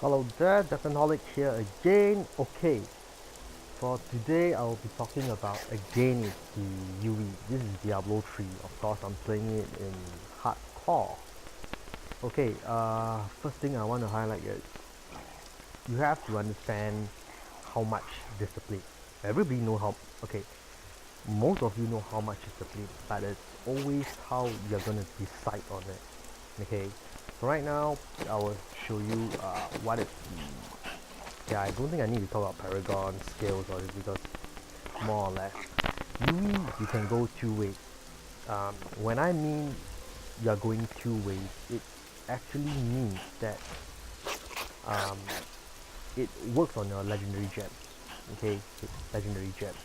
Hello there, Definholic here again. Okay, for today I'll be talking about again it's the UE. This is Diablo 3. Of course, I'm playing it in hardcore. Okay, first thing I want to highlight is you have to understand how much discipline. Everybody know how. Okay, most of you know how much discipline, but it's always how you're gonna decide on it. Okay, so right now I will show you what is yeah, I don't think I need to talk about Paragon skills or this because more or less UE you can go two ways. When I mean you're going two ways, it actually means that um, it works on your legendary gems. Okay, legendary gems.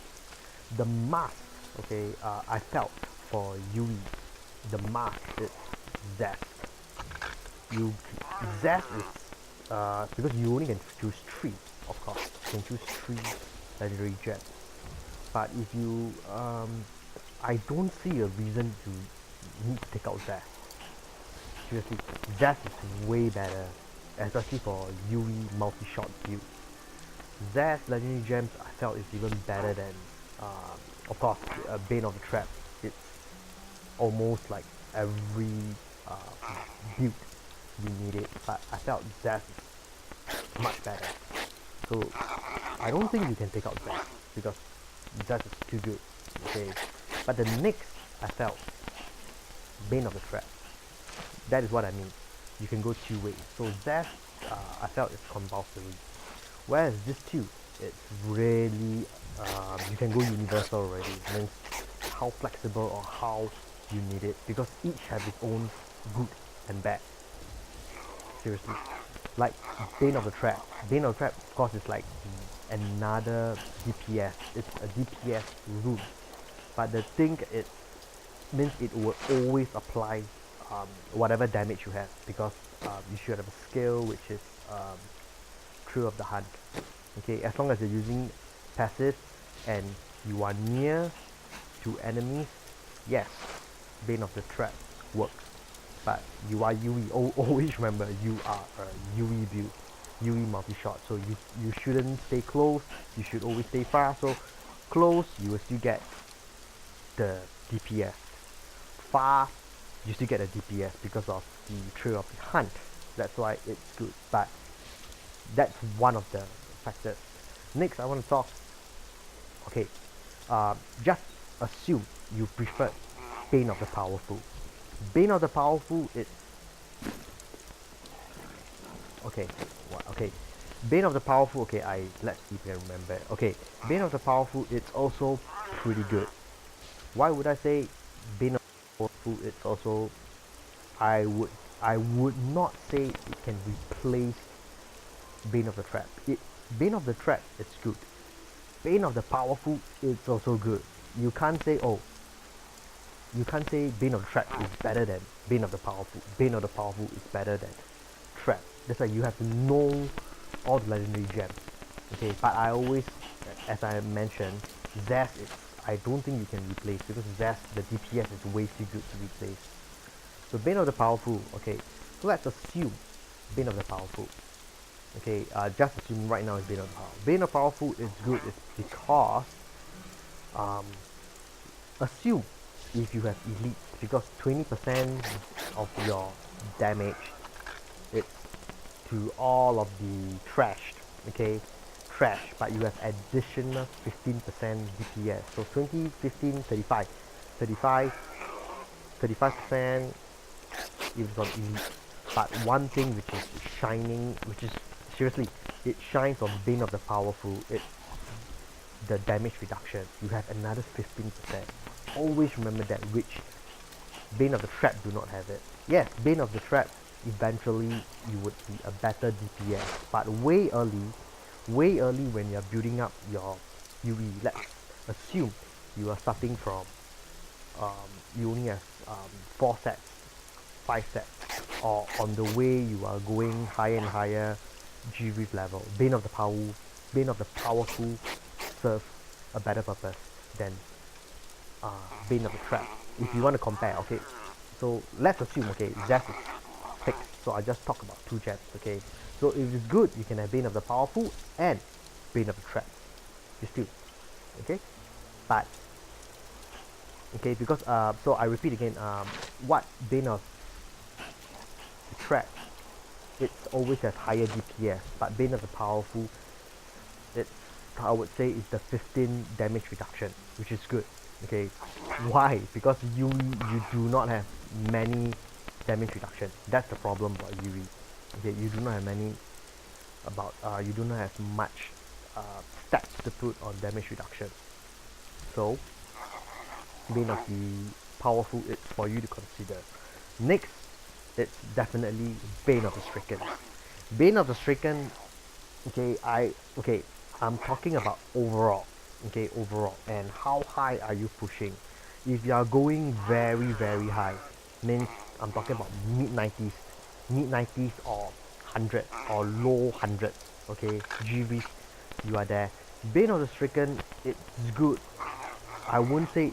The mask, okay, I felt for UE, the mask is Zest. You Zest is because you only can choose three, of course. You can choose three legendary gems. But if you I don't see a reason to need to take out Zest. Seriously, Zest is way better, especially for UE multi-shot build. Zest legendary gems I felt is even better than of course Bane of the Trap. It's almost like every build you need it, but I felt Zest is much better. So I don't think you can take out Zest because Zest is too good. Okay, but the next I felt Bane of the Trap. That is what I mean. You can go two ways. So Zest I felt is compulsory. Whereas this two, it's really you can go universal already. It means how flexible or how you need it because each have its own good and bad. Seriously, like Bane of the Trap. Bane of the Trap, of course, is like another DPS. It's a DPS rune, but the thing it means it will always apply whatever damage you have because you should have a skill which is Thrill of the Hunt. Okay, as long as you're using passive and you are near to enemies, yes, Bane of the Trap works. But you are UE. Always remember you are a UE build, UE multi-shot. So you shouldn't stay close. You should always stay far. So close, you will still get the DPS. Far, you still get a DPS because of the Trail of the Hunt. That's why it's good. But that's one of the factors. Next, I want to talk. Okay, just assume you prefer Bane of the Powerful. Bane of the Powerful, it's okay. What? Okay, Bane of the Powerful. Okay, let's see if I can remember. Okay, Bane of the Powerful, it's also pretty good. Why would I say Bane of the Powerful? It's also I would I would not say it can replace Bane of the Trap. Bane of the Trap, it's good. Bane of the Powerful, it's also good. You can't say you can't say Bane of the Trap is better than Bane of the Powerful. Bane of the Powerful is better than Trap. That's why you have to know all the legendary gems. Okay, but I always, as I mentioned, Zest is, I don't think you can replace because Zest, the DPS is way too good to replace. So Bane of the Powerful, okay, so let's assume Bane of the Powerful. Okay, just assume right now is Bane of the Powerful. Bane of the Powerful is good is because, um, assume if you have elite because 20% of your damage it's to all of the trashed, okay, trash, but you have additional 15% DPS, so 20, 15, 35, 35% if it's on elite. But one thing which is shining, which is seriously, it shines on Bane of the Powerful, it's the damage reduction. You have another 15%. Always remember that, which Bane of the Trap do not have it. Yes, Bane of the Trap eventually you would be a better DPS, but way early when you're building up your UE. Let's assume you are starting from you only have 4 sets, 5 sets, or on the way you are going higher and higher G-Reef level. Bane of the Powerful serve a better purpose than Bane of the Trap. If you want to compare, okay. So let's assume, okay, Zest is fixed. so I just talk about 2 gems, okay? So if it's good, you can have Bane of the Powerful and Bane of the Trap. These 2, okay? But okay, because so I repeat again, what Bane of the Trap, it's always has higher DPS, but Bane of the Powerful, it's, I would say, is the 15 damage reduction, which is good. Okay, why? Because you do not have many damage reduction. That's the problem about UE. Okay, you do not have many you do not have much stats to put on damage reduction. So Bane of the Powerful, it's for you to consider. Next, it's definitely Bane of the Stricken. Bane of the Stricken, okay, I'm talking about overall, okay, overall, and how high are you pushing? If you are going very very high, means I'm talking about mid 90s or 100 or low 100s, okay, GVs, you are there. Bane of the Stricken, it's good. I wouldn't say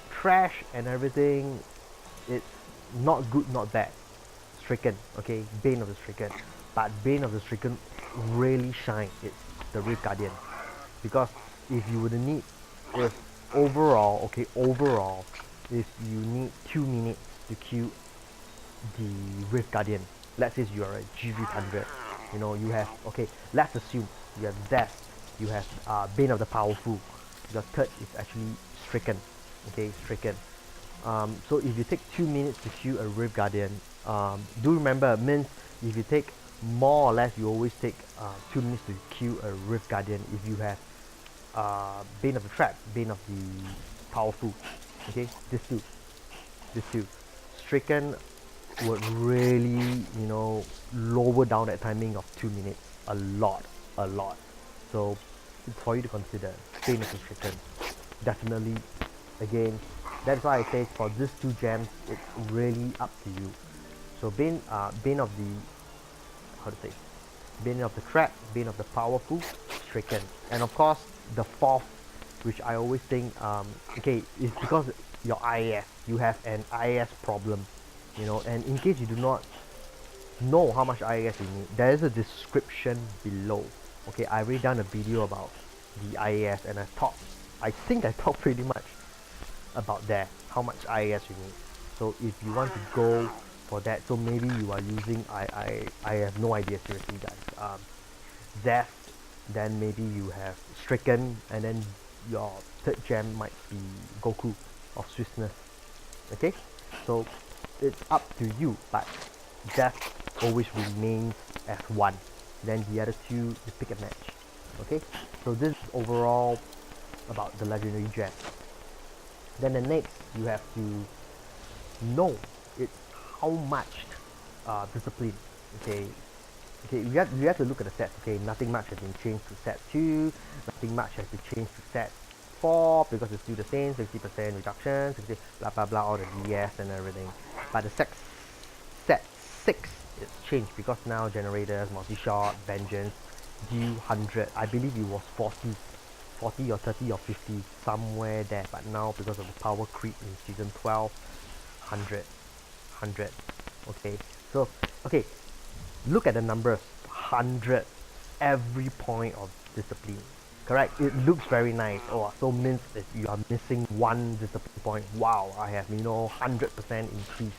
trash and everything. It's not good, not bad. Stricken, okay, Bane of the Stricken, but Bane of the Stricken really shine. It's the Rift Guardian, because if you would need, if overall, okay, overall, if you need 2 minutes to kill the Rift Guardian, let's say you are a GV100, you know, you have, okay, let's assume you have Zest, you have Bane of the Powerful, your third is actually Stricken, okay, Stricken. So if you take 2 minutes to kill a Rift Guardian, do remember, means if you take more or less, you always take 2 minutes to kill a Rift Guardian if you have Bane of the Trap, Bane of the Powerful, okay, this two. Stricken would really, you know, lower down that timing of 2 minutes a lot. So it's for you to consider. Bane of the Stricken, definitely. Again, that's why I say for these 2 gems, it's really up to you. So Bane of the, how to say, Bane of the Trap, Bane of the Powerful, Stricken, and of course the 4th, which I always think, okay, is because your IAS, you have an IAS problem, you know, and in case you do not know how much IAS you need, there is a description below. Okay, I already done a video about the IAS, and I think I talked pretty much about that, how much IAS you need. So if you want to go for that, so maybe you are using, I have no idea, seriously guys, Zest, then maybe you have Stricken, and then your 3rd gem might be Goku of Swiftness. Okay, so it's up to you, but Zest always remains as 1, then the other 2 you pick a match. Okay, so this is overall about the legendary gem. Then the next, you have to know it's how much discipline. Okay, you have to look at the sets. Okay, nothing much has been changed to set 2, nothing much has been changed to set 4, because it's still the same, 60% reduction, 60 blah blah blah, all the DS and everything. But the set 6 is changed, because now generators, multi-shot, vengeance, due 100, I believe it was 40 or 30 or 50, somewhere there, but now because of the power creep in season 12, 100. Okay, so okay, look at the numbers, 100 every point of discipline, correct? It looks very nice. Oh, so means if you are missing 1 discipline point, wow, I have, you know, 100% increase.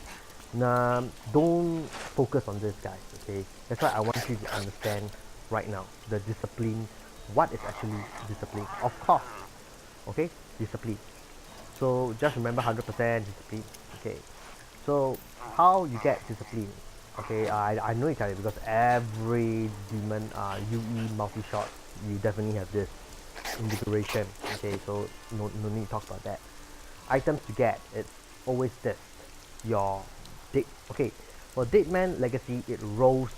Nah, don't focus on this, guys. Okay, that's why I want you to understand right now the discipline. What is actually discipline? Of course, okay, discipline. So just remember 100% discipline. Okay, so how you get discipline? Okay, I know Italian because every demon UE Multishot, you definitely have this invigoration. Okay, so no need to talk about that. Items to get, it's always this. Your okay, for Deadman Legacy, it rolls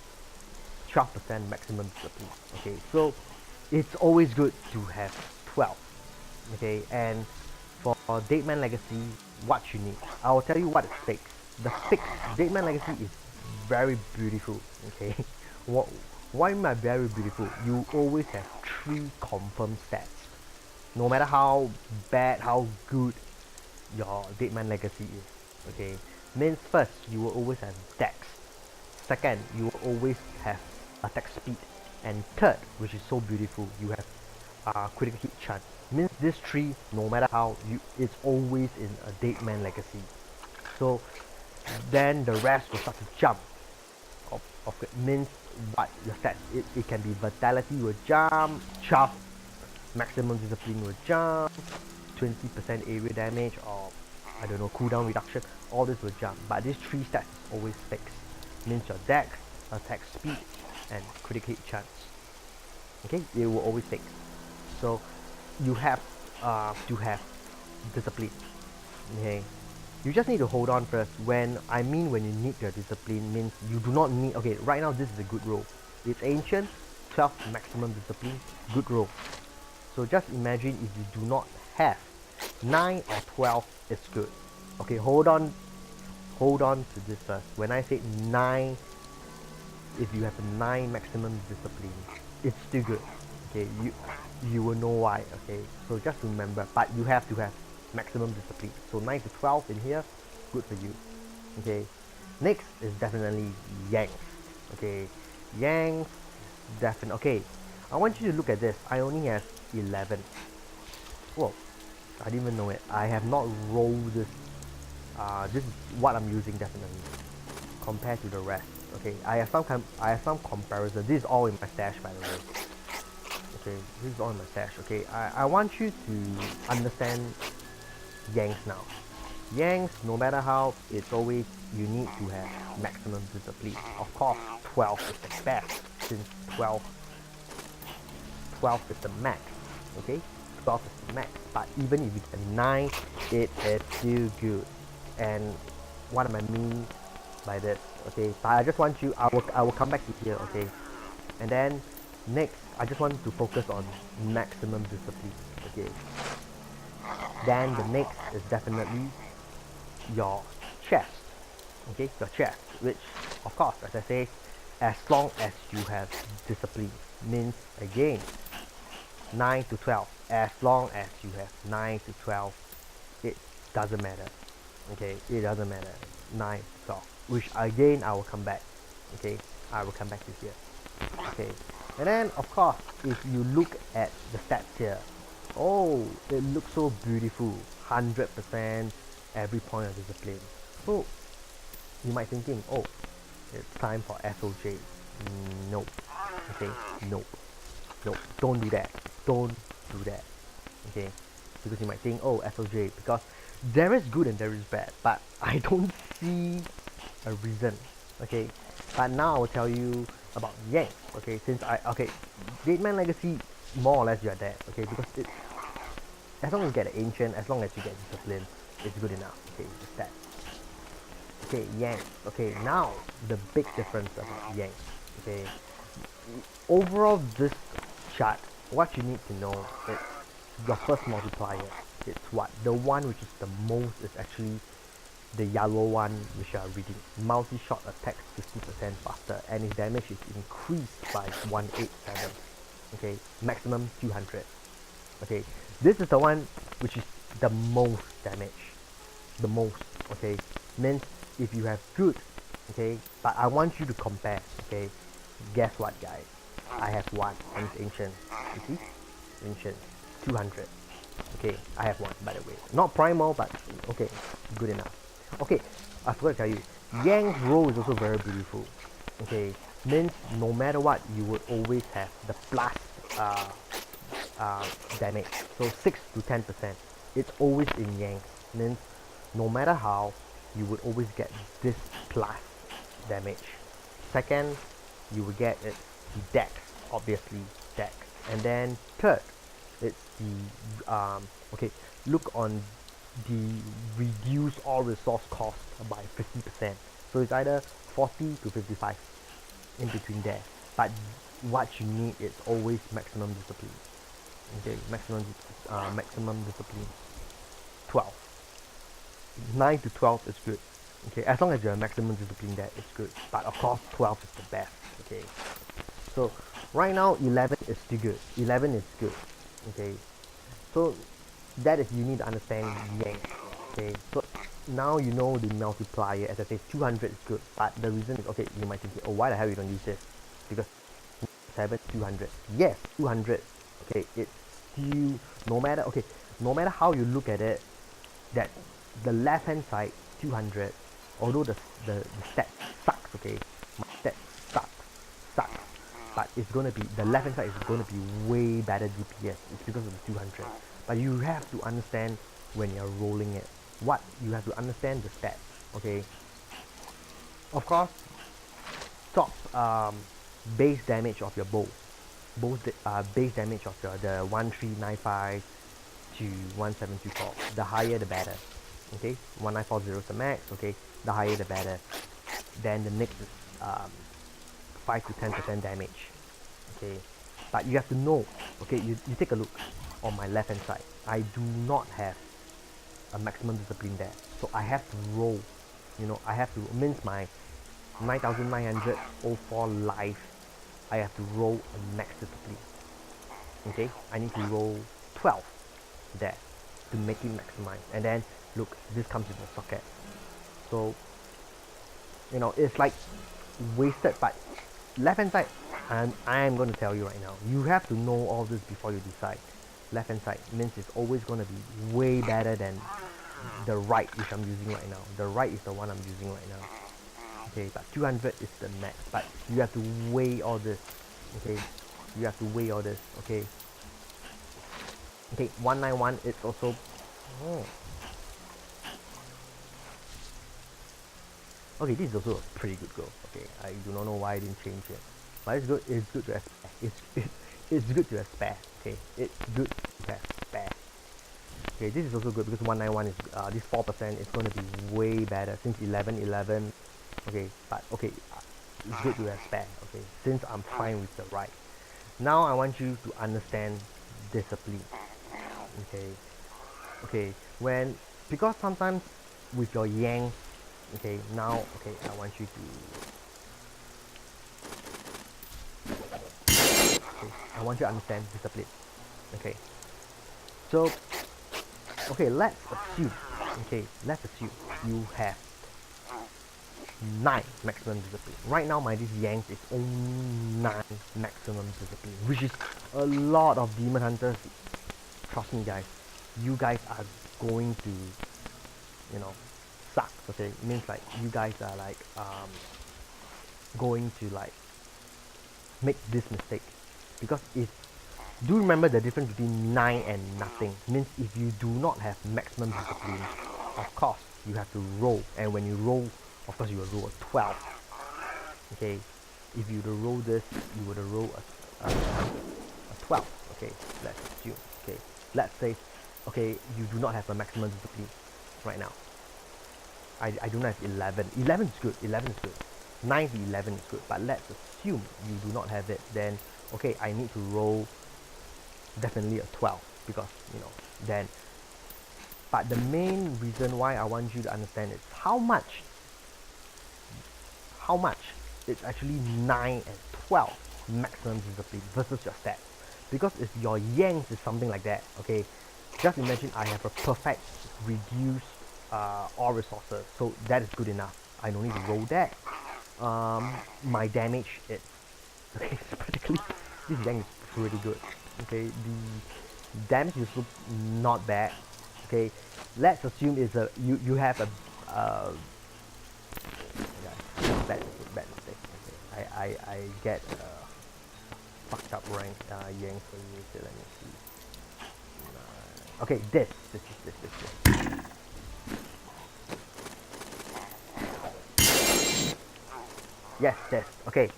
12% maximum discipline. Okay, so it's always good to have 12. Okay, and for Deadman Legacy, what you need, I will tell you what it fixed. The fix Deadman Legacy is very beautiful. Okay, why am I very beautiful? You always have 3 confirmed stats, no matter how bad, how good your Deadman Legacy is. Okay, means first you will always have Dex, Second, you will always have attack speed. And third, which is so beautiful, you have critical hit chance. Means this tree, no matter how, it's always in a dead man legacy. So then the rest will start to jump. Of it means what your stats. It can be vitality will jump, chuff, maximum discipline will jump, 20% area damage, or I don't know, cooldown reduction. All this will jump. But these three stats is always fixed. Means your dex, attack speed, and critical hit chance. Okay, it will always fix. So you have to have discipline. Okay, you just need to hold on first. When you need your discipline, means you do not need. Okay, right now this is a good roll. It's ancient, 12 maximum discipline, good roll. So just imagine if you do not have 9 or 12, it's good. Okay, hold on to this first. When I say 9, if you have a 9 maximum discipline, it's still good. Okay, you will know why. Okay, so just remember, but you have to have maximum discipline. So 9 to 12 in here, good for you. Okay, next is definitely Yanks. Okay, Yanks, definitely. Okay, I want you to look at this. I only have 11. Whoa, I didn't even know it. I have not rolled this. This is what I'm using definitely compared to the rest. Okay, I have some comparison. This is all in my stash, by the way. Okay, this is all in my stash. Okay, I want you to understand Yanks now. Yanks, no matter how, it's always you need to have maximum discipline. Of course, 12 is the best since 12 is the max. Okay, 12 is the max. But even if it's a 9, it is still good. And what am I mean by this? Okay, but I just want you. I will come back to here. Okay, and then next, I just want to focus on maximum discipline. Okay. Then the next is definitely your chest. Okay, your chest, which of course, as I say, as long as you have discipline, means again 9 to 12. As long as you have 9 to 12, it doesn't matter. Okay, it doesn't matter. 9 to 12, which again I will come back. Okay, I will come back to here. Okay, and then of course, if you look at the stats here, oh, it looks so beautiful. 100% every point of discipline. So you might thinking, oh, it's time for SOJ. Nope. Okay, nope. Nope. Don't do that. Don't do that. Okay, because you might think, oh, SOJ, because there is good and there is bad, but I don't see a reason. Okay, but now I will tell you about Yanks. Okay, since Deadman Legacy, more or less you are there. Okay, because it, as long as you get the ancient, as long as you get discipline, it's good enough. Okay, just that. Okay, Yanks. Okay, now the big difference about Yanks. Okay, overall this chart, what you need to know is your first multiplier. It's what? The one which is the most is actually the yellow one which you are reading. Multi-shot attacks 50% faster and its damage is increased by 187. Okay, maximum 200. Okay, this is the one which is the most damage. The most. Okay, means if you have good, okay, but I want you to compare. Okay, guess what, guys? I have one and it's ancient. You see? Ancient 200. Okay, I have one, by the way. Not primal, but okay, good enough. Okay, I forgot to tell you, Yang's roll is also very beautiful. Okay, means no matter what, you would always have the plus damage. So 6 to 10%. It's always in Yang. Means no matter how, you would always get this plus damage. Second, you will get its dex, obviously dex. And then third, it's the okay, look on the reduce all resource cost by 50%. So it's either 40 to 55 in between there. But what you need is always maximum discipline. Okay, maximum discipline 12. 9 to 12 is good. Okay, as long as you have maximum discipline there, it's good. But of course 12 is the best. Okay, so right now 11 is still good. 11 is good. Okay, so that is, you need to understand Yang. Okay, so now you know the multiplier. As I say, 200 is good, but the reason is, okay, you might think, oh, why the hell you don't use this? Because 7, 200. Yes, 200. Okay, it's still, no matter how you look at it, that the left hand side, 200, although the stat sucks, okay, my stat sucks, but it's gonna be, the left hand side is gonna be way better DPS. It's because of the 200. But you have to understand when you're rolling it, what you have to understand the stats, okay. Of course, top base damage of your bow, base damage of your the 1395 to 1724, the higher the better, okay. 1940 is the max, okay, the higher the better. Then the next is 5 to 10% damage, okay. But you have to know, okay, you take a look on my left hand side, I do not have a maximum discipline there, so I have to roll, you know, I have to, means my 9904 life, I have to roll a max discipline, okay. I need to roll 12 there to make it maximize, and then look, this comes with a socket, so you know, it's like wasted. But left hand side, and I am going to tell you right now, you have to know all this before you decide. Left hand side means it's always going to be way better than the right, which I'm using right now. The right is the one I'm using right now, okay. But 200 is the max, but you have to weigh all this, okay. You have to weigh all this, okay. Okay, 191 is also, oh, okay, this is also a pretty good goal, okay. I do not know why I didn't change it, but it's good. It's good to have spare. It's good to have spare, okay. It's good to have spare. Okay, this is also good because 191 is this 4% is going to be way better since 1111, okay. But okay, it's good to have spare, okay, since I'm fine with the right. Now I want you to understand discipline, okay. Okay, when, because sometimes with your yang, okay, now, okay, I want you to, okay, I want you to understand discipline, okay. So okay, let's assume you have 9 maximum discipline. Right now my this Yanks is only 9 maximum discipline, which is a lot of demon hunters. Trust me guys, you guys are going to, you know, suck, okay. It means like you guys are like going to like make this mistake, because if, do remember the difference between 9 and nothing. Means if you do not have maximum discipline, of course you have to roll, and when you roll, of course you will roll a 12, okay. If you were to roll this, you would roll a 12, okay. Let's assume, okay, let's say, okay, you do not have a maximum discipline right now. I do not have 11 is good, 11 is good, 9 to 11 is good, but let's assume you do not have it. Then okay, I need to roll definitely a 12, because, you know, then, but the main reason why I want you to understand is how much it's actually 9 and 12 maximum discipline versus your stats. Because if your yanks is something like that, okay, just imagine I have a perfect reduced all resources, so that is good enough. I don't need to roll that. My damage, it's okay, it's practically, this yank is pretty good, okay. The damage is not bad, okay. Let's assume it's a, you have a yeah, bad mistake, okay. I get fucked up rank yank for you, so let me see. Okay, this. Yes, this. Okay,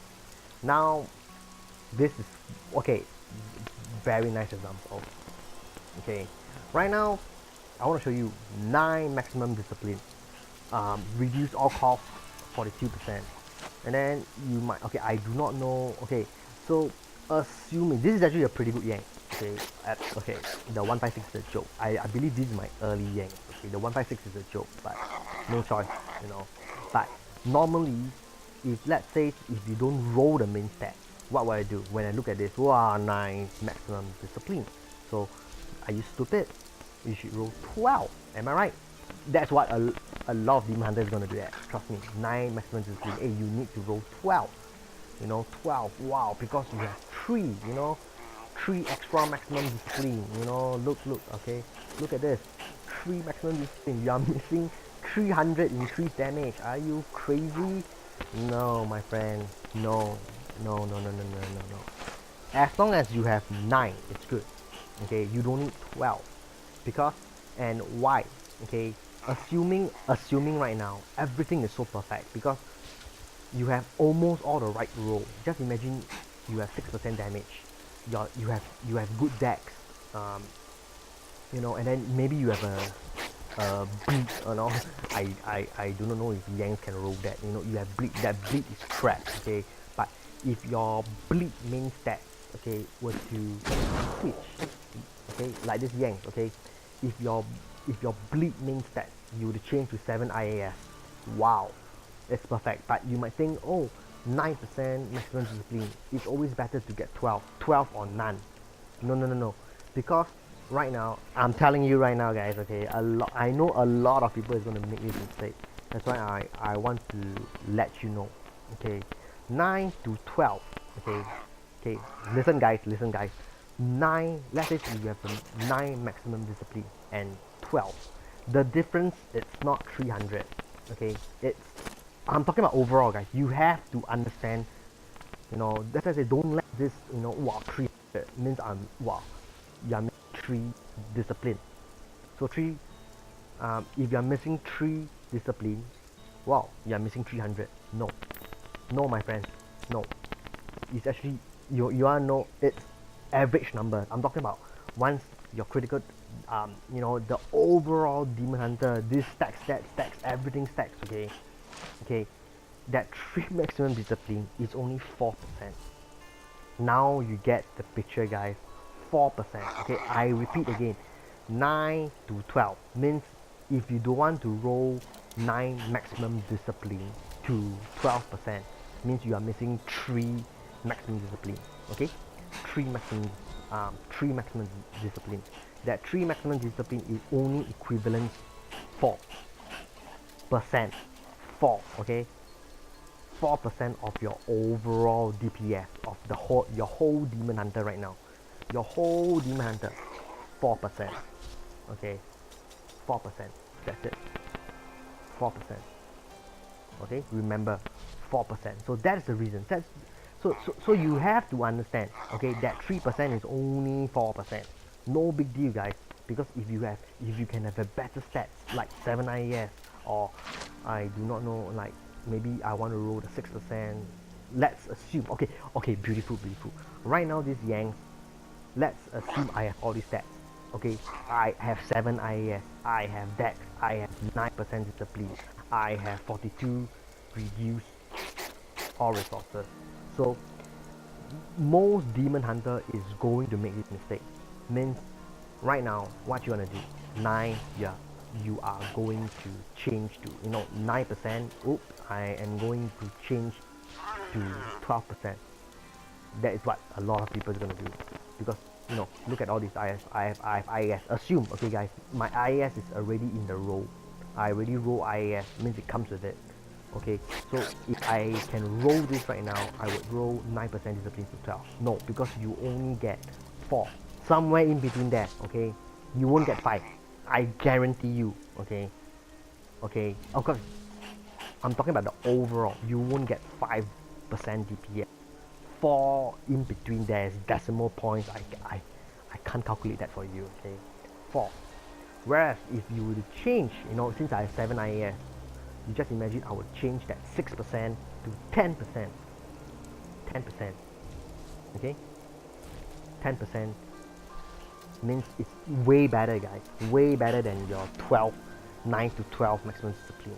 now this is, okay, very nice example. Okay, right now I want to show you 9 maximum discipline, reduce all costs 42%, and then you might, okay, I do not know, okay, so assuming this is actually a pretty good yank, okay, okay, the 156 is a joke. I believe this is my early yank, okay, the 156 is a joke, but no choice, you know. But normally, if let's say if you don't roll the main stat, what will I do? When I look at this, wow, 9 maximum discipline. So are you stupid? You should roll 12. Am I right? That's what a lot of Demon Hunter is gonna do that. Trust me. 9 maximum discipline. Hey, you need to roll 12. You know, 12. Wow, because you have 3, you know. 3 extra maximum discipline. You know, look, okay. Look at this. 3 maximum discipline. You are missing 300 increased damage. Are you crazy? No, my friend. No. No. As long as you have 9, it's good. Okay, you don't need 12. Because, and why? Okay, assuming right now everything is so perfect because you have almost all the right roll. Just imagine you have 6% damage. You have good dex, you know, and then maybe you have a bleed. You know, I do not know if Yang can roll that. You know, you have bleed. That bleed is crap. Okay, but if your bleed main stat, okay, were to switch, okay, like this Yang, okay, if your bleed main stat you would change to 7 IAS, wow, it's perfect. But you might think, oh, 9% maximum discipline, it's always better to get 12 or none. No, because right now, I'm telling you right now, guys, okay, I know a lot of people is going to make this mistake. That's why I want to let you know. Okay, 9 to 12. Okay, listen guys, 9, let's say you have a 9 maximum discipline and 12, the difference, it's not 300. Okay, it's, I'm talking about overall, guys. You have to understand, you know, that's why I say don't let this, you know, wow, 300 means wow, you're missing 3 discipline. So 3, if you're missing 3 discipline, wow, you're missing 300. No, my friends, no. It's actually, you are no, it's average number. I'm talking about once your critical, you know, the overall Demon Hunter, this stacks, everything stacks, okay, that 3 maximum discipline is only 4%. Now you get the picture, guys. 4%. Okay, I repeat again, 9 to 12 means if you don't want to roll 9 maximum discipline to 12%, means you are missing 3 maximum discipline. Okay, 3 maximum discipline. That 3 maximum discipline is only equivalent 4%. 4, okay, 4% of your overall DPS of the whole, your whole Demon Hunter right now. Your whole Demon Hunter, 4%. Okay, 4%. That's it. 4%. Okay, remember, 4%. So that's the reason. That's so you have to understand. Okay, that 3% is only 4%. No big deal, guys. Because if you can have a better stats like 7 IAS, or I do not know, like maybe I want to roll the 6%. Let's assume. Okay, beautiful. Right now, this Yang, let's assume I have all these stats. Okay, I have 7 IAS, I have Dex, I have 9% discipline, I have 42 reduced all resources. So most Demon Hunter is going to make this mistake. Means right now, what you wanna do? 9, yeah, you are going to change to, you know, 9%. Oops, I am going to change to 12%. That is what a lot of people are gonna do, because, you know, look at all these IS. I have IAS. Assume, okay, guys, my IAS is already in the roll. I already roll IAS, means it comes with it. Okay, so if I can roll this right now, I would roll 9% discipline to 12. No, because you only get 4. Somewhere in between that, okay? You won't get 5. I guarantee you, okay? Okay, of course, I'm talking about the overall. You won't get 5% DPS. 4 in between, there's decimal points. I can't calculate that for you, okay? 4. Whereas if you were to change, you know, since I have 7 IAS, you just imagine I would change that 6% to 10%. 10%. Okay? 10% means it's way better, guys. Way better than your 9 to 12 maximum discipline.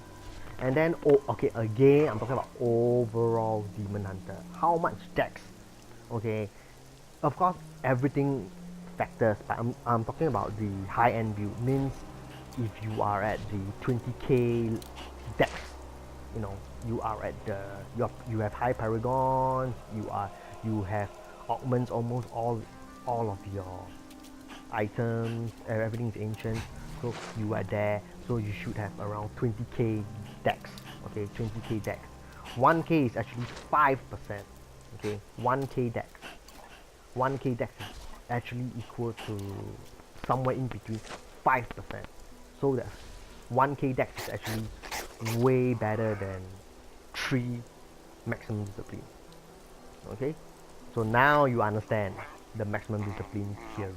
And then, oh, okay, again, I'm talking about overall Demon Hunter. How much dex? Okay, of course, everything factors, but I'm talking about the high-end build. Means if you are at the 20k dex, you know, you are at the, you have high paragons, you have augments almost all of your items, everything is ancient, so you are there. So you should have around 20k dex. Okay, 20k dex. 1k is actually 5%. Okay, 1k dex. 1k dex is actually equal to somewhere in between 5%. So that's 1k dex is actually way better than 3 maximum discipline. Okay, so now you understand the maximum discipline theory.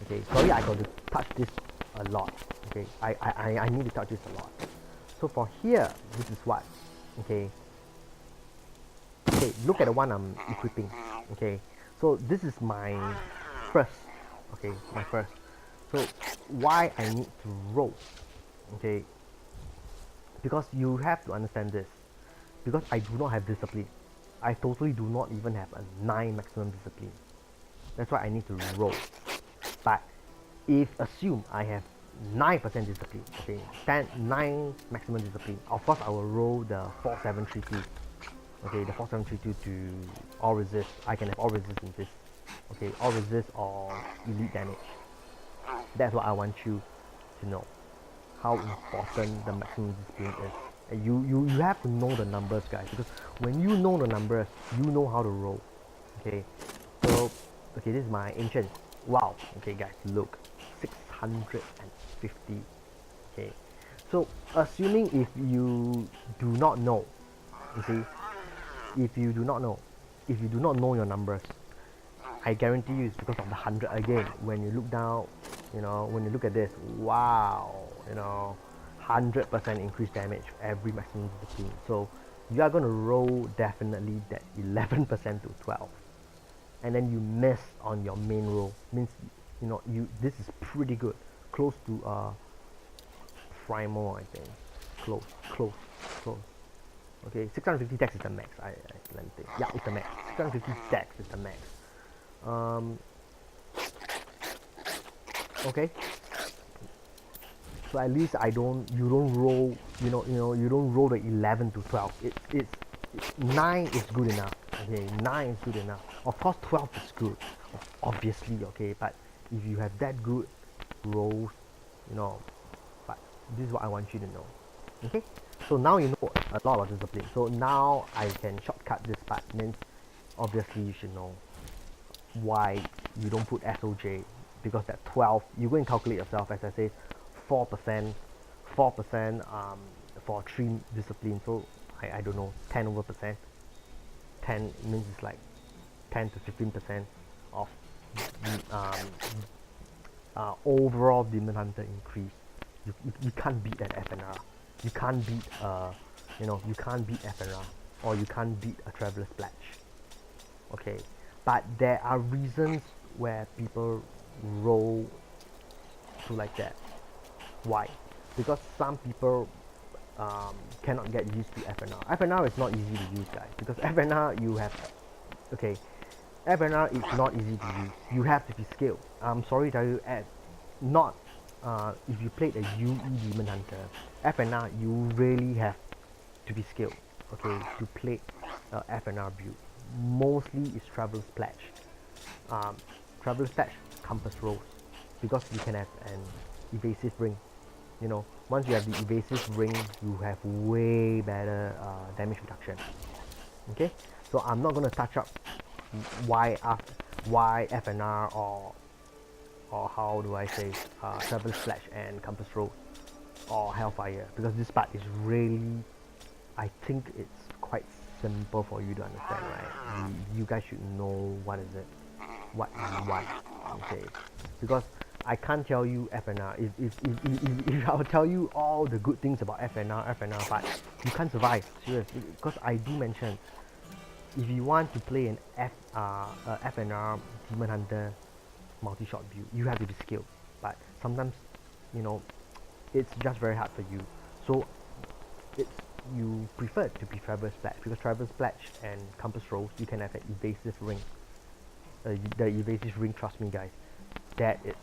Okay, sorry I got to touch this a lot. Okay, I need to touch this a lot. So for here, this is what. Okay, look at the one I'm equipping. Okay, so this is my first. Okay, my first. So why I need to roll? Okay, because you have to understand this. Because I do not have discipline. I totally do not even have a 9 maximum discipline. That's why I need to roll. But if assume I have 9% discipline, okay, 9 maximum discipline, of course I will roll the 4732. Okay, the 4732 to all resist. I can have all resist in this. Okay, all resist or elite damage. That's what I want you to know. How important the maximum discipline is. And you have to know the numbers, guys, because when you know the numbers, you know how to roll. Okay, so okay, this is my ancient. Wow. Okay, guys, look, 650. Okay, so assuming if you do not know, you see, if you do not know your numbers, I guarantee you it's because of the 100 again. When you look down, you know, when you look at this, wow, you know, 100% increased damage every maximum discipline. So you are going to roll definitely that 11% to 12, and then you miss on your main roll. Means, you know, this is pretty good, close to primal, I think. Close. Okay, 650 dex is the max. Let me think. Yeah, it's the max. 650 dex is the max. Okay, so at least you don't roll, you don't roll the 11 to 12. It's 9 is good enough. Okay, 9 is good enough. Of course 12 is good, obviously. Okay, but if you have that good rolls, you know, but this is what I want you to know. Okay, so now you know a lot of discipline. So now I can shortcut this part. Means obviously you should know why you don't put SOJ, because that 12, you go and calculate yourself. As I say, 4% for 3 discipline. So I don't know, 10 over percent. 10 means it's like 10 to 15% of overall Demon Hunter increase. You can't beat that FNR. You can't beat you can't beat FNR, or you can't beat a Traveler's Pledge. Okay, but there are reasons where people roll to like that. Why? Because some people cannot get used to FNR. FNR is not easy to use, guys, because FNR you have, okay, FNR is not easy to use. You have to be skilled. I'm sorry to tell you, not if you played a UE Demon Hunter, FNR you really have to be skilled, okay, to play FNR build. Mostly is Traveler's Pledge. Traveler's Pledge, Compass Rose, because you can have an evasive ring. You know, once you have the evasive ring, you have way better damage reduction. Okay, so I'm not gonna touch up why FNR or how do I say Traveler's Pledge and Compass Rose or Hellfire, because this part is really, I think it's quite simple for you to understand, right? You guys should know what is it, what you want, okay? Because I can't tell you FNR. If I will tell you all the good things about FNR, but you can't survive, seriously. Because I do mention, if you want to play an FNR Demon Hunter multi-shot build, you have to be skilled. But sometimes, you know, it's just very hard for you. So you prefer to be Traveler's Pledge, because Traveler's Pledge and Compass Rose, you can have an evasive ring. The evasive ring, trust me, guys, that is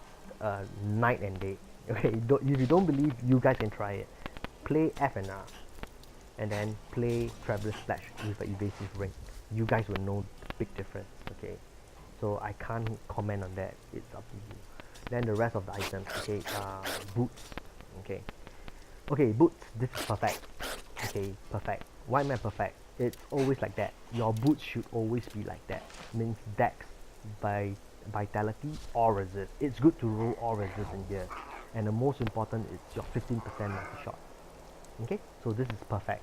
night and day. Okay, if you don't believe, you guys can try it. Play FNR and then play Traveler's Pledge with an evasive ring. You guys will know the big difference. Okay, so I can't comment on that. It's up to you. Then the rest of the items, okay, boots. Okay. Okay, boots, this is perfect. Okay, perfect. Why am I perfect? It's always like that. Your boots should always be like that. Means dex by vitality or resist. It's good to roll or resist in here. And the most important is your 15% multi-shot. Okay, so this is perfect.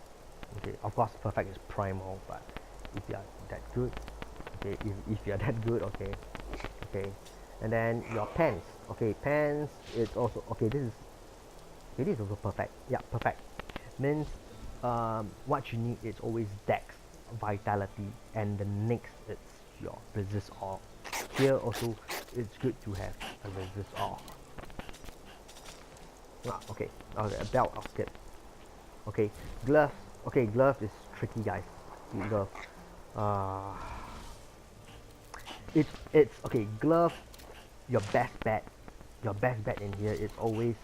Okay, of course perfect is primal, but if you are that good, okay, if you are that good, okay, okay. And then your pants, okay, pants, it's also, okay, this is also perfect. Yeah, perfect. Means what you need is always dex, vitality, and the next it's your resist all. Here also it's good to have a resist all. Okay, a belt I'll skip. Okay, glove. Okay, glove is tricky, guys. Glove. Uh, it's okay. Glove. Your best bet. Your best bet in here is always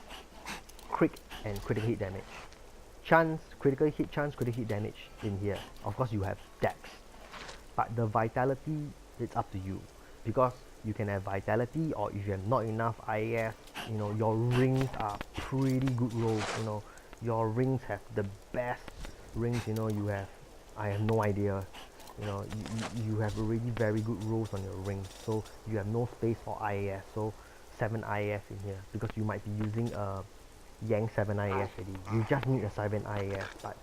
crit and critical hit damage. Chance, critical hit chance, critical hit damage in here. Of course, you have dex, but the vitality it's up to you because you can have vitality, or if you have not enough IAS, you know your rings are pretty good rolls. You know your rings have the best rings. You know you have, I have no idea. You know you have already very good rolls on your rings, so you have no space for IAS. So 7 IAS in here because you might be using a Yang 7 IAS already. You just need a 7 IAS, but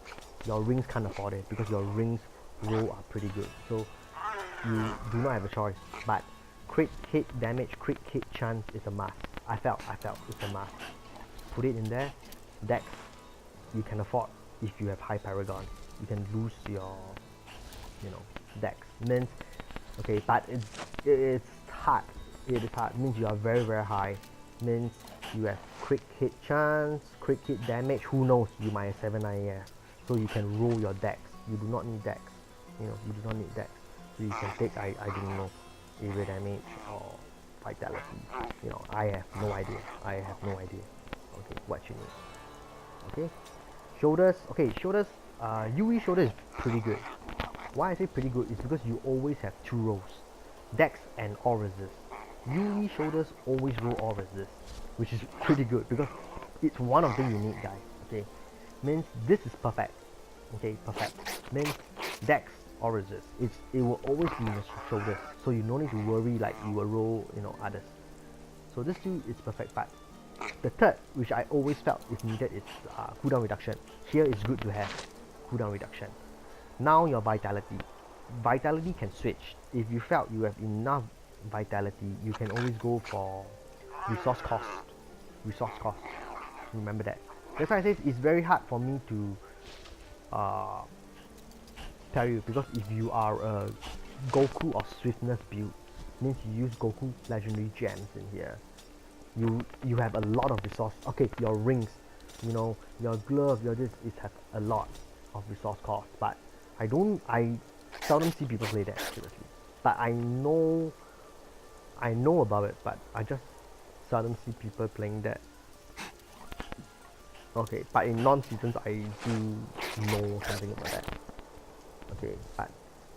your rings can't afford it because your rings roll are pretty good. So you do not have a choice. But crit hit damage, crit hit chance is a must. I felt it's a must. Put it in there. Dex, you can afford if you have high paragon. You can lose your, you know, dex. Means, okay, but it's hard. It is hard. Means you are very high. Means you have quick hit chance, quick hit damage. Who knows? You might have 7 IAS, so you can roll your dex. You do not need dex. You know, you do not need dex. So you can take, I don't know, area damage or vitality. You know, I have no idea. Okay, what you need. Okay, shoulders. Okay, shoulders. UE shoulder is pretty good. Why I say pretty good is because you always have 2 rolls, dex and all resist. UE shoulders always roll all resist, which is pretty good because it's one of the unique guys. Okay, means this is perfect. Okay, perfect. Means dex or resist. It will always be in the shoulders, so you no need to worry like you will roll, you know, others. So this two is perfect. But the third, which I always felt is needed, is cooldown reduction. Here is good to have cooldown reduction. Now your vitality. Vitality can switch. If you felt you have enough vitality, you can always go for resource cost. Remember that. That's why I say it's very hard for me to tell you, because if you are a Goku or Swiftness build, means you use Goku legendary gems in here. You have a lot of resource. Okay, your rings, you know, your glove, your this is have a lot of resource cost. But I seldom see people play that seriously. But I know about it, but I just seldom see people playing that. Okay, but in non-seasons I do know something about that. Okay, but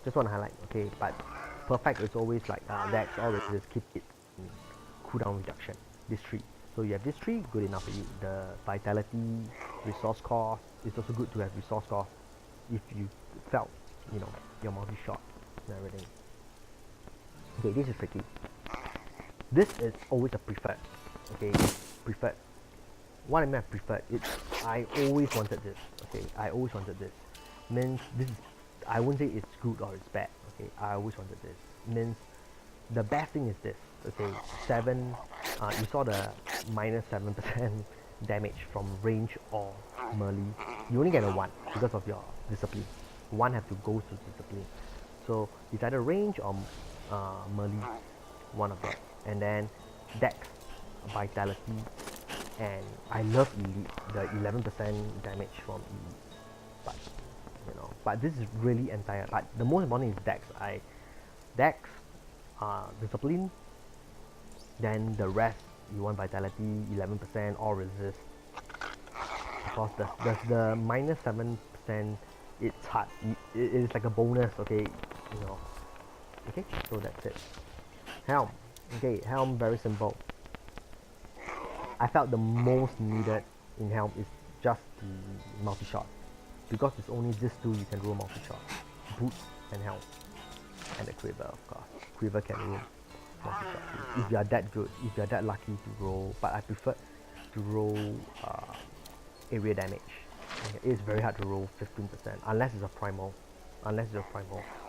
just want to highlight. Okay, but perfect is always like dex, always just keep it in cooldown reduction. This 3. So you have this 3, good enough for you. The vitality, resource cost, it's also good to have resource cost if you felt, you know, your multi-shot and everything. Okay, this is tricky. This is always a preferred. Okay, preferred. What I mean by preferred, it's I always wanted this. Okay, I always wanted this. Means this is, I wouldn't say it's good or it's bad. Okay, I always wanted this. Means the best thing is this. Okay, 7. You saw the minus 7% damage from range or melee. You only get a 1 because of your discipline. 1 have to go to discipline. So it's either range or melee, one of them. And then dex, vitality, and I love elite, the 11% damage from elite. But you know, but this is really entire. But the most important is dex, discipline. Then the rest, you want vitality, 11%, or resist. Of course, the minus 7%, it's hard. It is like a bonus, okay, you know. Okay, so that's it. Helm. Okay, helm, very simple. I felt the most needed in Helm is just the multi-shot. Because it's only these two you can roll multi-shot. Boot and Helm. And the Quiver, of course. Quiver can roll multi-shot too. If you are that good, if you are that lucky to roll, but I prefer to roll area damage. Okay, it's very hard to roll 15% unless it's a primal.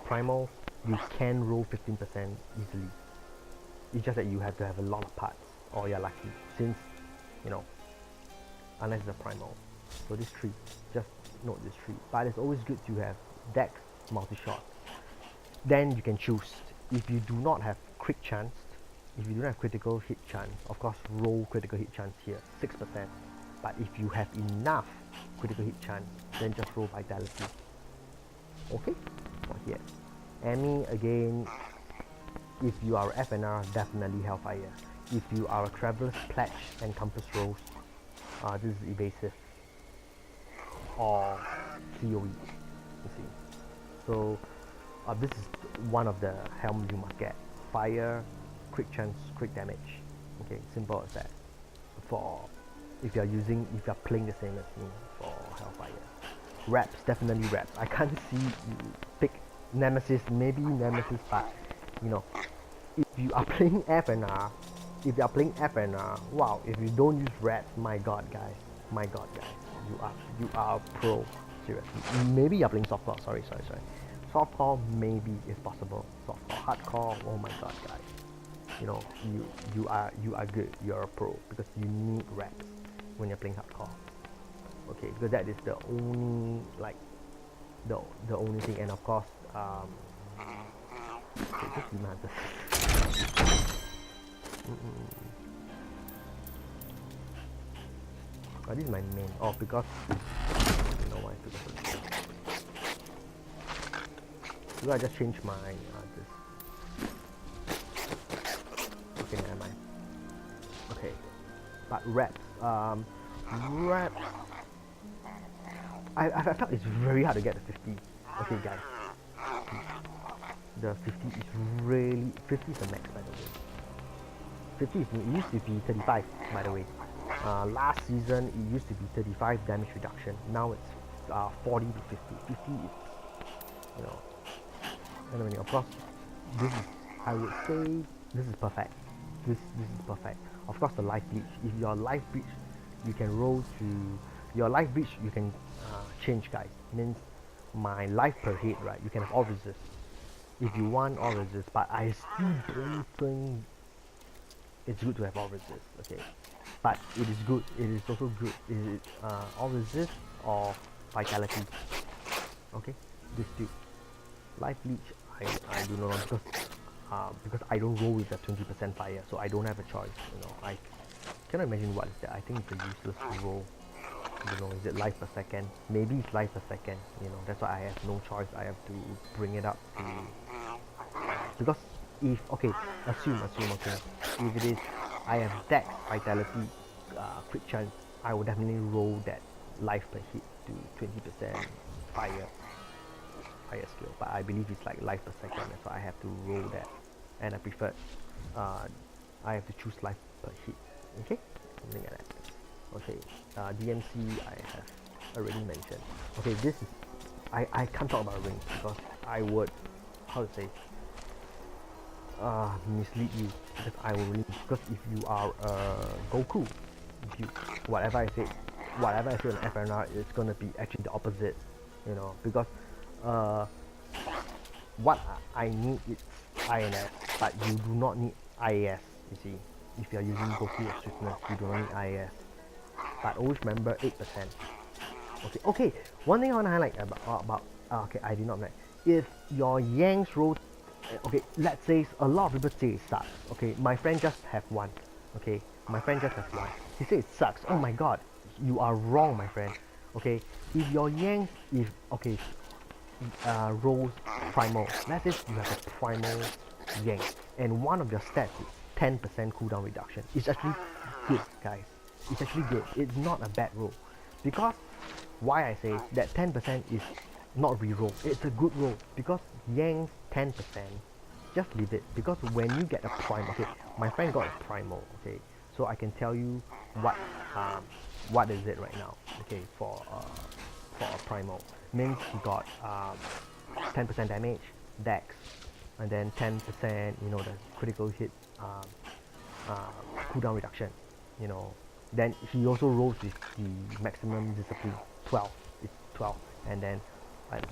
Primal, you can roll 15% easily. It's just that you have to have a lot of parts, or you're lucky, since, you know, unless it's a primal. So this tree, just note this tree. But it's always good to have dex multi-shot. Then you can choose. If you do not have crit chance, if you don't have critical hit chance, of course roll critical hit chance here, 6%. But if you have enough critical hit chance, then just roll vitality. Okay? Not here. Emmy, again, if you are FNR, definitely Hellfire. If you are a Traveler's Pledge and Compass Rose, this is evasive. Or COE, you see. So, this is one of the helm you must get. Fire, quick chance, quick damage. Okay, simple as that. For if you are playing the same as me for Hellfire. Reps, definitely reps. I can't see you pick Nemesis, maybe Nemesis, but you know, if you are playing FNR, wow, if you don't use reps, my god guys, you are pro, seriously. Maybe you're playing softcore, sorry. Softcore maybe is possible. Softcore, hardcore, oh my god guys. You know, you are good, you're a pro, because you need reps when you're playing hardcore. Okay, because that is the only, like, the only thing. And of course, okay, just remind this. Oh, this is my main. Oh, because you know why? So I just changed my this. Okay, never mind. Okay, but reps. Reps. I felt it's very hard to get the 50. Okay, guys. The 50 is really 50 is the max, by the way. 50 is, it used to be 35, by the way. Last season it used to be 35 damage reduction. Now it's 40 to 50. 50 is, you know. Anyway, of course, this is, I would say, this is perfect. This is perfect. Of course, the life bleach. If your life bleach, you can roll to your life bleach. You can change, guys. Means my life per hit, right? You can have all resist if you want all resist. But I still don't think it's good to have all resist. Okay, but it is good. It is also good. Is it all resist or vitality? Okay, this two. Life leech, I do not know, because I don't roll with the 20% fire, so I don't have a choice. You know, I cannot imagine what is that. I think it's a useless roll. You know, is it life per second? Maybe it's life per second. You know, that's why I have no choice. I have to bring it up to, because if assume okay, if it is I have dex, vitality, quick chance, I will definitely roll that life per hit to 20% fire skill, but I believe it's like life per second, that's why I have to roll that, and I prefer I have to choose life per hit. Okay, something like that. Okay, DMC I have already mentioned. Okay, this is I can't talk about rings because I would, how to say, mislead you, because I will really, because if you are Goku, if you whatever I say on FNR, it's gonna be actually the opposite, you know, because what I need is INS, but you do not need IAS. You see, if you are using Goku or Swiftness, you do not need IAS. But always remember 8%. Okay. One thing I want to highlight about okay, I did not like, if your Yangs roll. Okay, let's say a lot of people say it sucks. Okay, my friend just have one. Okay, my friend just has one. He says it sucks. Oh my god, you are wrong, my friend. Okay, if your Yangs, rolls primal, let's say you have a primal Yang, and one of your stats is 10% cooldown reduction. It's actually good, guys. It's actually good. It's not a bad roll, because why I say that 10% is not reroll. It's a good roll, because Yang's 10%, just leave it, because when you get a primal, okay, my friend got a primal, okay, so I can tell you what is it right now. Okay, for a primal means he got 10% damage, dex, and then 10%, you know, the critical hit cooldown reduction, you know. Then he also rolls with the maximum discipline 12. It's 12, and then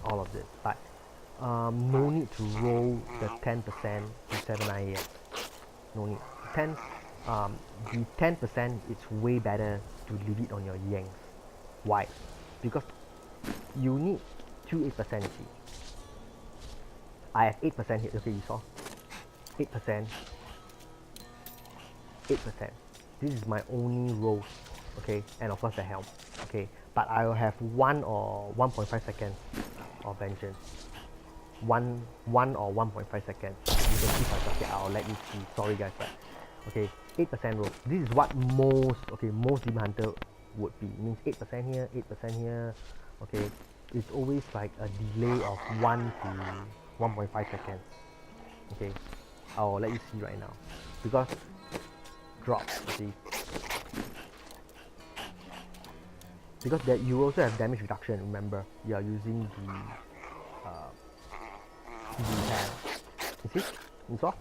all of this. But no need to roll the 10% to 7 IAS. No need. The 10% it's way better to leave it on your yanks. Why? Because you need 2 8%. You see, I have 8% hit. Okay, you saw 8%. 8%. This is my only rolls, okay, and of course the helm, okay. But I will have 1 or 1.5 seconds of vengeance. 1 or 1.5 seconds. You can see first. Okay, I'll let you see. Sorry guys, but okay, 8% roll. This is what most Demon Hunter would be. It means 8% here, 8% here. Okay, it's always like a delay of 1 to 1.5 seconds. Okay, I'll let you see right now because drop, you see, because that you also have damage reduction. Remember, you are using the hand. You see, you saw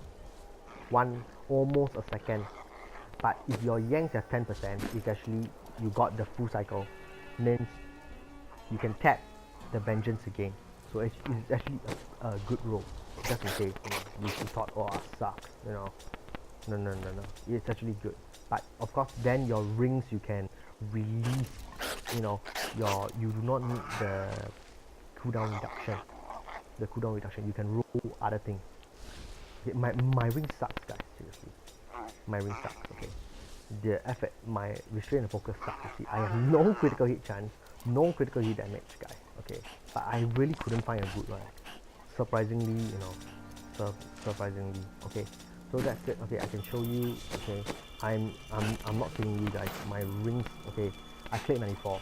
almost a second. But if your yanks have 10%, it's actually you got the full cycle. Means you can tap the vengeance again. So it's actually a good roll. Just in case you thought, oh, sucks, you know. No. It's actually good. But of course, then your rings you can release. You know, you do not need the cooldown reduction. The cooldown reduction, you can roll other things. Okay, my ring sucks, guys. Seriously, my ring sucks. Okay, the effort, my restraint and focus sucks. You see, I have no critical hit chance, no critical hit damage, guys. Okay, but I really couldn't find a good one. Surprisingly, you know, surprisingly. Okay. So that's it. Okay, I can show you. Okay, I'm not kidding you guys. My rings. Okay, I played 94.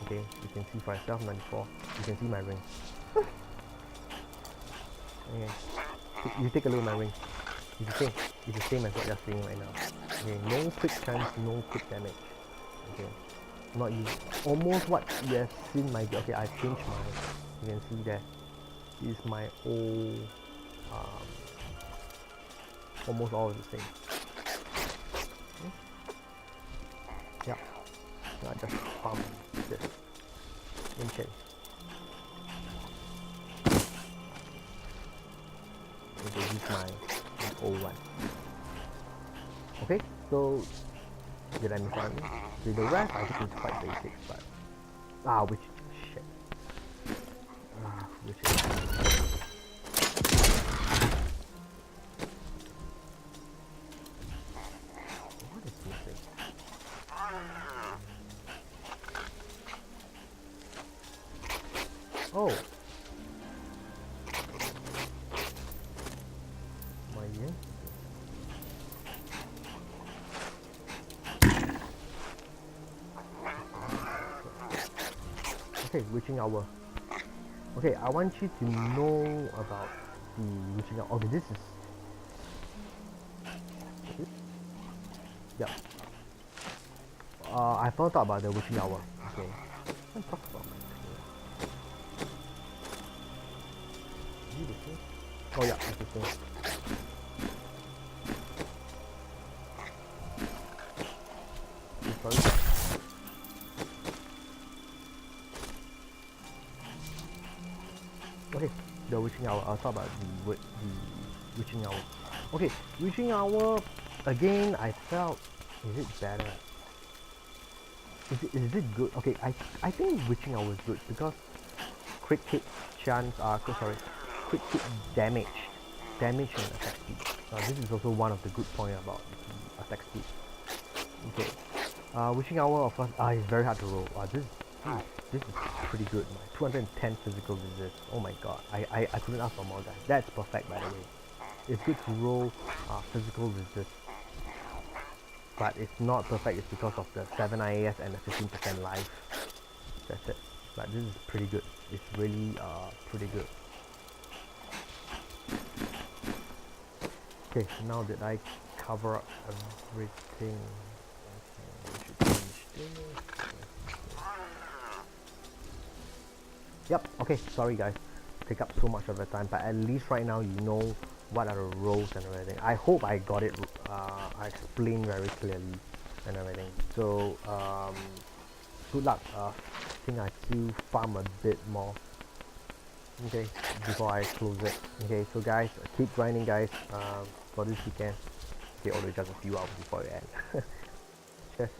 Okay, you can see for yourself 94. You can see my ring. Okay, you take a look at my ring. It's the same. It's the same as what you're seeing right now. Okay, no quick chance, no quick damage. Okay, not you. Almost what you have seen my. Okay, I changed my. You can see that. This is my old. Almost all of the same. Okay. Yeah. So I just pump this in chain. Okay, this is my old one. Okay, so did I miss one? Okay, the rest I think is quite basic, but which shit. Which is oh, my yeah. Okay, witching hour. Okay, I want you to know about the witching hour. Okay, this is. Yep. I found out about the witching hour. Okay. Let's talk about my is it the same? Oh yeah, it's the same. Sorry. Okay, the witching hour. I'll talk about the witching hour. Okay, witching hour. Again, I felt. Is it better? Is it good? Okay, I think witching hour is good because crit hit chance crit hit damage and attack speed. This is also one of the good points about the attack speed. Okay, witching hour of course is very hard to roll. This is pretty good. 210 physical resist. Oh my god, I couldn't ask for more guys. That's perfect by the way. It's good to roll physical resist. But it's not perfect, it's because of the 7 IAS and the 15% life. That's it. But this is pretty good. It's really pretty good. Okay, now that I cover up everything. Yep, okay, sorry guys, take up so much of the time, but at least right now you know what are the roles and everything. I hope I got it, I explained very clearly and everything. So, good luck. I think I still farm a bit more. Okay, before I close it. Okay, so guys, keep grinding guys, for this weekend. Okay, although just a few hours before it ends. Cheers.